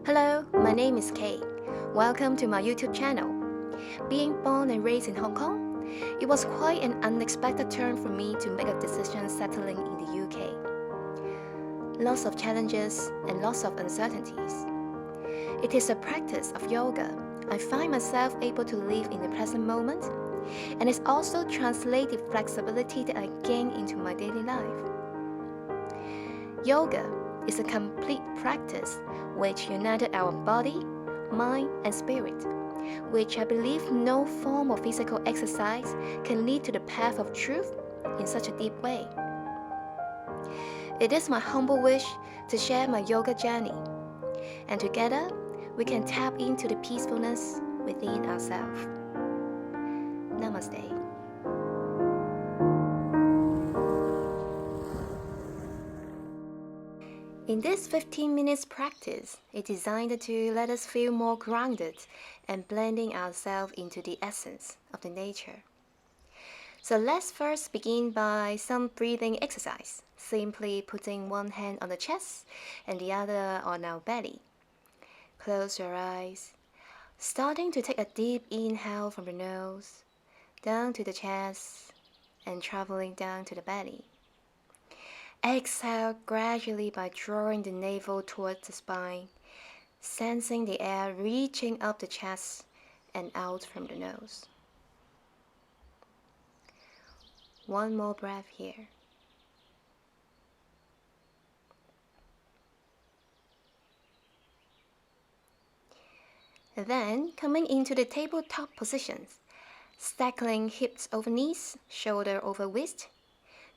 Hello, my name is Kay. Welcome to my YouTube channel. Being born and raised in Hong Kong, it was quite an unexpected turn for me to make a decision settling in the UK. Lots of challenges and lots of uncertainties. It is a practice of yoga. I find myself able to live in the present moment, and it's also translated flexibility that I gain into my daily life. Yoga is a complete practice which united our body, mind, and spirit, which I believe no form of physical exercise can lead to the path of truth in such a deep way. It is my humble wish to share my yoga journey, and together we can tap into the peacefulness within ourselves. Namaste. In this 15 minutes practice, it's designed to let us feel more grounded and blending ourselves into the essence of the nature. So let's first begin by some breathing exercise, simply putting one hand on the chest and the other on our belly. Close your eyes, starting to take a deep inhale from the nose, down to the chest, and traveling down to the belly. Exhale gradually by drawing the navel towards the spine, sensing the air reaching up the chest and out from the nose. One more breath here. Then, coming into the tabletop positions, stacking hips over knees, shoulder over waist,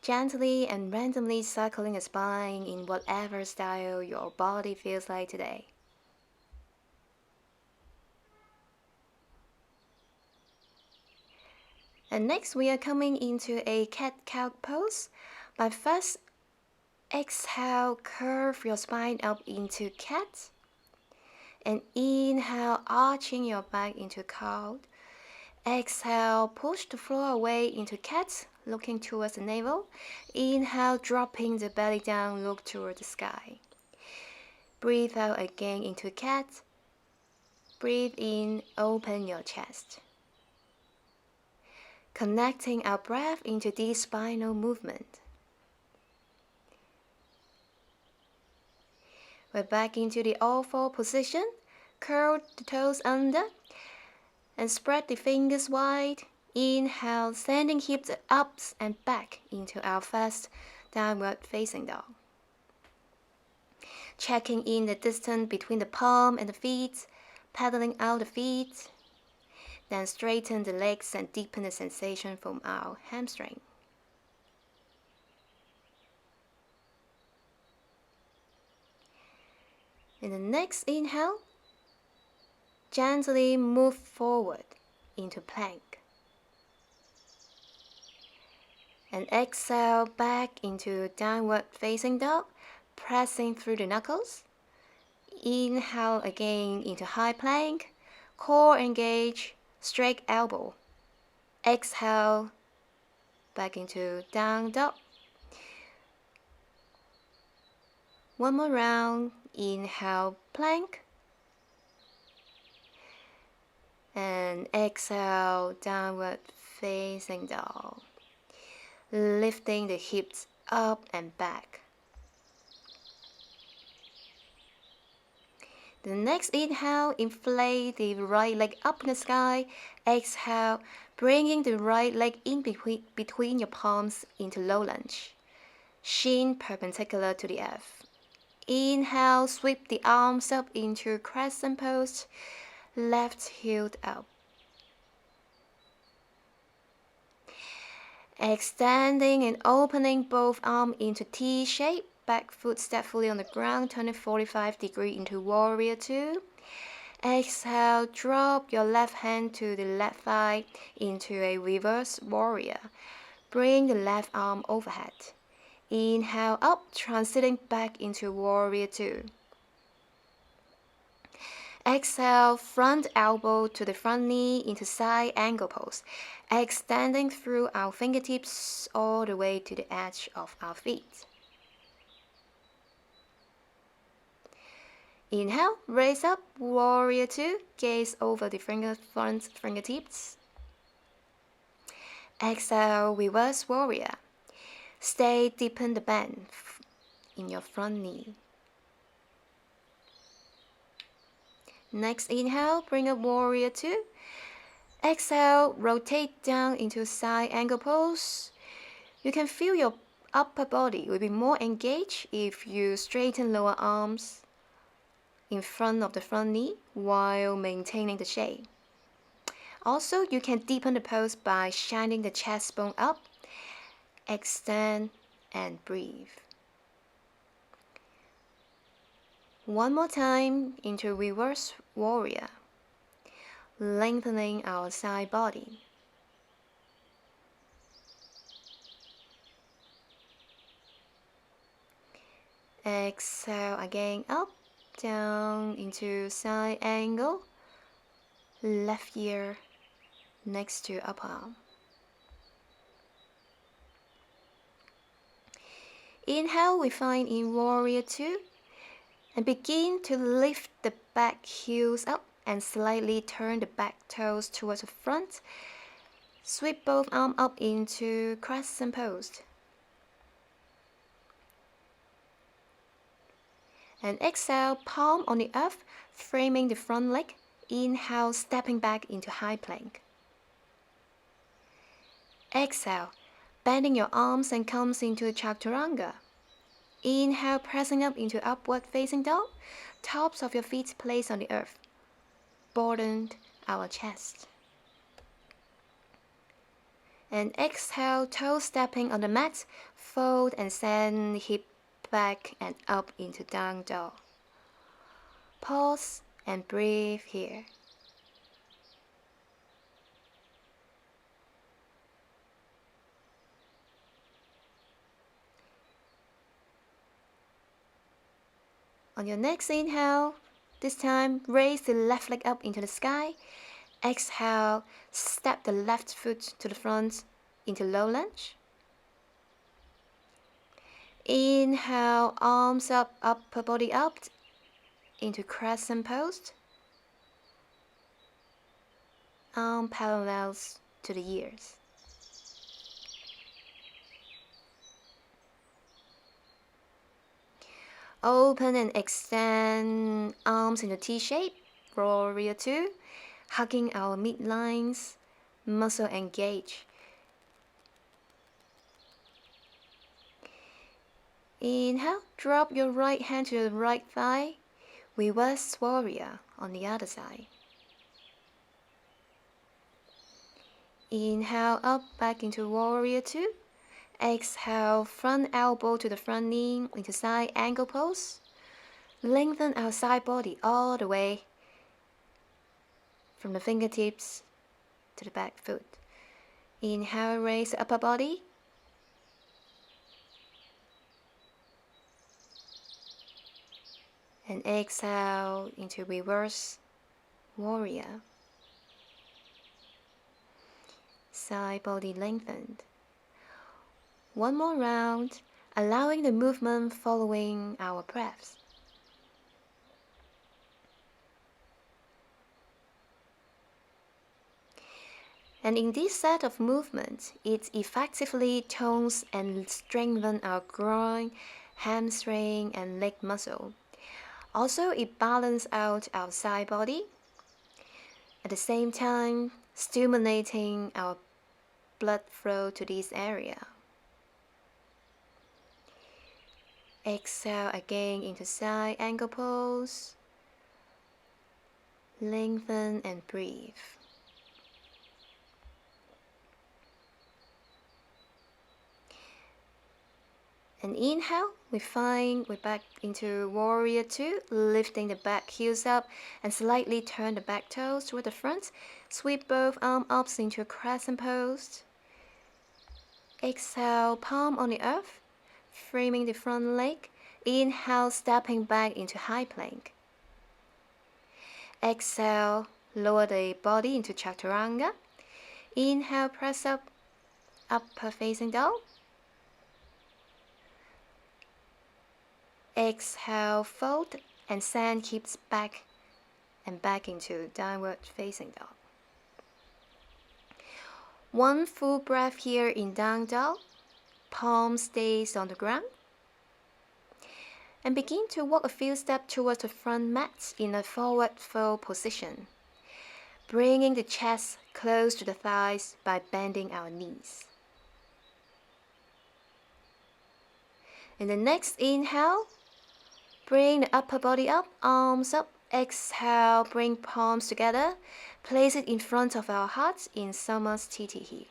gently and randomly circling the spine in whatever style your body feels like today. And next we are coming into a cat-cow pose. By first exhale, curve your spine up into cat. And inhale, arching your back into cow. Exhale, push the floor away into cat, looking towards the navel. Inhale, dropping the belly down, look toward the sky. Breathe out again into cat. Breathe in, open your chest. Connecting our breath into this spinal movement. We're back into the all-four position. Curl the toes under and spread the fingers wide. Inhale, sending hips up and back into our first downward facing dog. Checking in the distance between the palm and the feet, pedaling out the feet. Then straighten the legs and deepen the sensation from our hamstring. In the next inhale, gently move forward into plank. And exhale back into downward facing dog, pressing through the knuckles. Inhale again into high plank, core engage, straight elbow. Exhale back into down dog. One more round. Inhale plank. And exhale downward facing dog. Lifting the hips up and back. The next inhale, inflate the right leg up in the sky. Exhale, bringing the right leg in between your palms into low lunge. Shin perpendicular to the earth. Inhale, sweep the arms up into crescent pose. Left heel up. Extending and opening both arms into T shape. Back foot step fully on the ground, turning 45 degrees into warrior 2. Exhale, drop your left hand to the left thigh into a reverse warrior. Bring the left arm overhead. Inhale up, transiting back into warrior 2. Exhale, front elbow to the front knee into side angle pose, extending through our fingertips all the way to the edge of our feet. Inhale, raise up, warrior two, gaze over the front fingertips. Exhale, reverse warrior. Stay deepen the bend in your front knee. Next inhale, bring up warrior two. Exhale, rotate down into side angle pose. You can feel your upper body will be more engaged if you straighten lower arms in front of the front knee while maintaining the shape. Also, you can deepen the pose by shining the chest bone up, extend and breathe. One more time into reverse warrior, lengthening our side body. Exhale again, up, down into side angle, left ear next to upper arm. Inhale, we find in warrior two, and begin to lift the back heels up and slightly turn the back toes towards the front. Sweep both arms up into crescent pose. And exhale, palm on the earth, framing the front leg. Inhale, stepping back into high plank. Exhale, bending your arms and comes into chaturanga. Inhale, pressing up into upward facing dog. Tops of your feet placed on the earth. Broaden our chest. And exhale, toes stepping on the mat. Fold and send hip back and up into down dog. Pause and breathe here. On your next inhale, this time raise the left leg up into the sky. Exhale, step the left foot to the front into low lunge. Inhale, arms up, upper body up into crescent pose. Arm parallels to the ears. Open and extend arms into T shape, warrior two, hugging our midlines, muscle engage. Inhale, drop your right hand to the right thigh, reverse warrior on the other side. Inhale, up, back into warrior two. Exhale, front elbow to the front knee into side angle pose. Lengthen our side body all the way from the fingertips to the back foot. Inhale, raise the upper body. And exhale into reverse warrior. Side body lengthened. One more round, allowing the movement following our breaths. And in this set of movements, it effectively tones and strengthens our groin, hamstring, and leg muscle. Also, it balances out our side body, at the same time stimulating our blood flow to this area. Exhale again into side angle pose. Lengthen and breathe. And inhale, we're back into warrior two, lifting the back heels up and slightly turn the back toes toward the front. Sweep both arms up into a crescent pose. Exhale, palm on the earth, framing the front leg. Inhale, stepping back into high plank. Exhale, lower the body into chaturanga. Inhale, press up, upper facing dog. Exhale, fold and send hips back and back into downward facing dog. One full breath here in down dog. Palm stays on the ground. And begin to walk a few steps towards the front mat in a forward fold position, bringing the chest close to the thighs by bending our knees. In the next inhale, bring the upper body up, arms up. Exhale, bring palms together. Place it in front of our hearts in Samasthiti.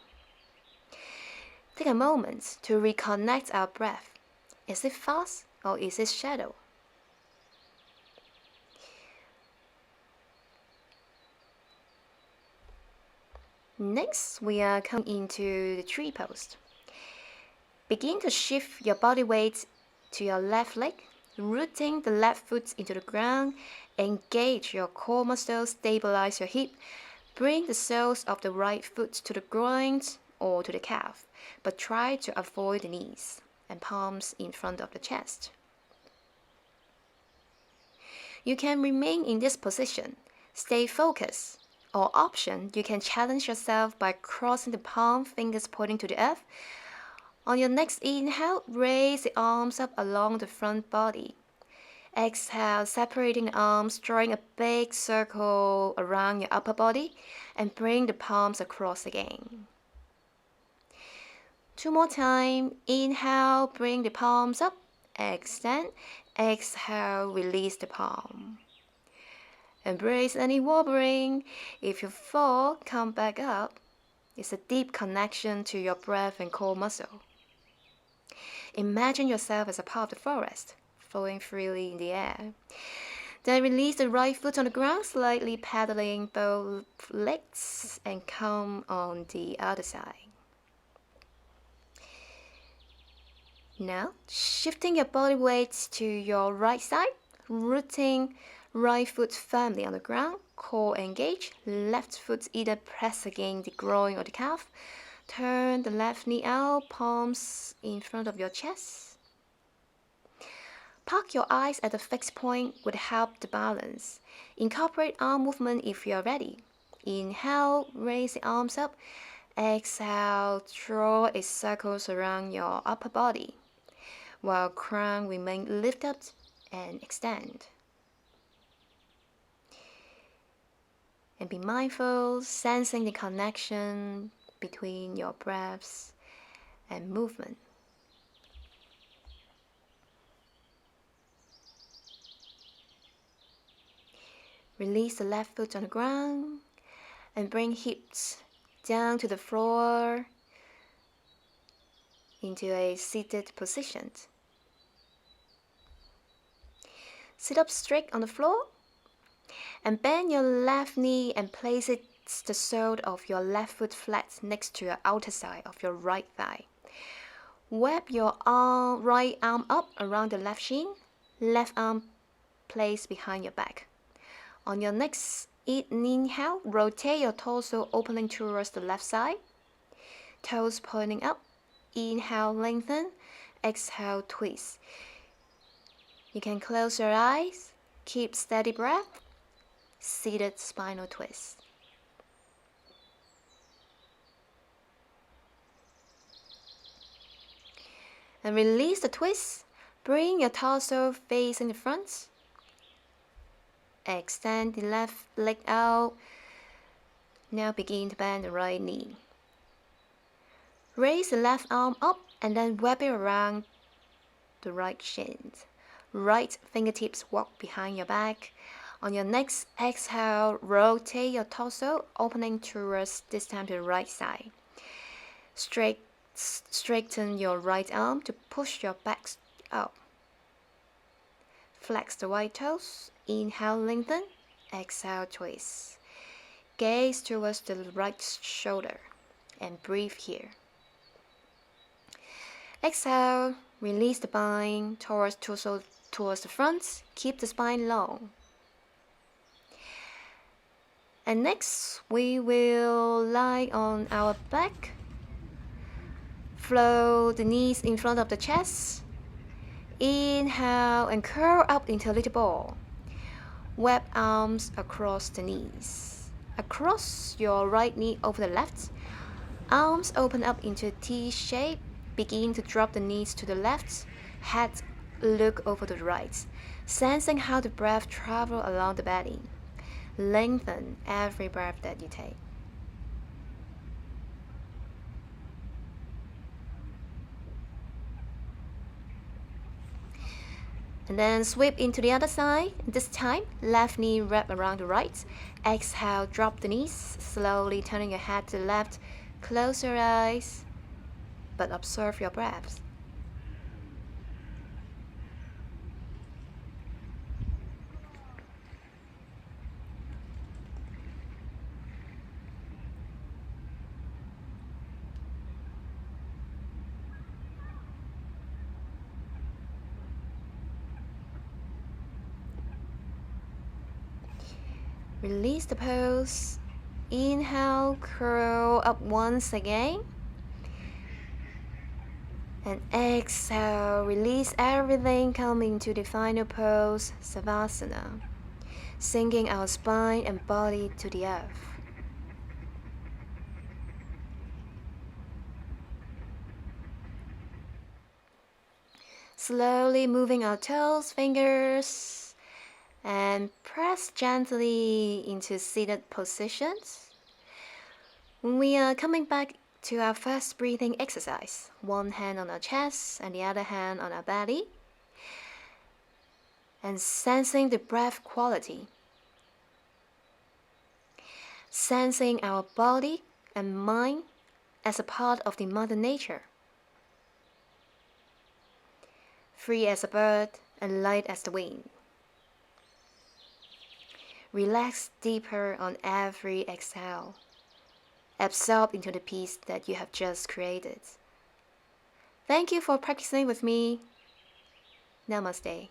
Take a moment to reconnect our breath. Is it fast or is it shallow? Next, we are coming into the tree pose. Begin to shift your body weight to your left leg, rooting the left foot into the ground. Engage your core muscles, stabilize your hip. Bring the soles of the right foot to the groins or to the calf, but try to avoid the knees and palms in front of the chest. You can remain in this position. Stay focused. Or option, you can challenge yourself by crossing the palm, fingers pointing to the earth. On your next inhale, raise the arms up along the front body. Exhale, separating the arms, drawing a big circle around your upper body, and bring the palms across again. 2 more times. Inhale, bring the palms up, extend. Exhale, release the palm. Embrace any wobbling. If you fall, come back up. It's a deep connection to your breath and core muscle. Imagine yourself as a part of the forest, flowing freely in the air. Then release the right foot on the ground, slightly pedaling both legs, and come on the other side. Now, shifting your body weight to your right side, rooting right foot firmly on the ground, core engaged, left foot either press against the groin or the calf. Turn the left knee out, palms in front of your chest. Park your eyes at a fixed point would help the balance. Incorporate arm movement if you are ready. Inhale, raise the arms up. Exhale, draw a circle around your upper body, while crown remain lifted and extend. And be mindful, sensing the connection between your breaths and movement. Release the left foot on the ground and bring hips down to the floor into a seated position. Sit up straight on the floor and bend your left knee and place it the sole of your left foot flat next to your outer side of your right thigh. Wrap your right arm up around the left shin, left arm placed behind your back. On your next inhale, rotate your torso opening towards the left side, toes pointing up. Inhale, lengthen. Exhale, twist. You can close your eyes, keep steady breath. Seated spinal twist. And release the twist. Bring your torso facing the front. Extend the left leg out. Now begin to bend the right knee. Raise the left arm up and then wrap it around the right shin. Right fingertips walk behind your back. On your next exhale, rotate your torso, opening towards this time to the right side. Straighten your right arm to push your back up. Flex the right toes. Inhale, lengthen. Exhale, twist. Gaze towards the right shoulder and breathe here. Exhale, release the spine towards torso towards the front. Keep the spine long. And next, we will lie on our back. Flow the knees in front of the chest. Inhale and curl up into a little ball. Wrap arms across the knees. Across your right knee over the left. Arms open up into a T shape. Begin to drop the knees to the left. Head look over to the right. Sensing how the breath travels along the body. Lengthen every breath that you take. And then sweep into the other side. This time, left knee wrap around the right. Exhale, drop the knees, slowly turning your head to the left. Close your eyes, but observe your breaths. Release the pose. Inhale, curl up once again. And exhale, release everything, coming to the final pose, Savasana. Sinking our spine and body to the earth. Slowly moving our toes, fingers, and press gently into seated positions. When we are coming back to our first breathing exercise, one hand on our chest and the other hand on our belly, and sensing the breath quality. Sensing our body and mind as a part of the Mother Nature. Free as a bird and light as the wind. Relax deeper on every exhale. Absorb into the peace that you have just created. Thank you for practicing with me. Namaste.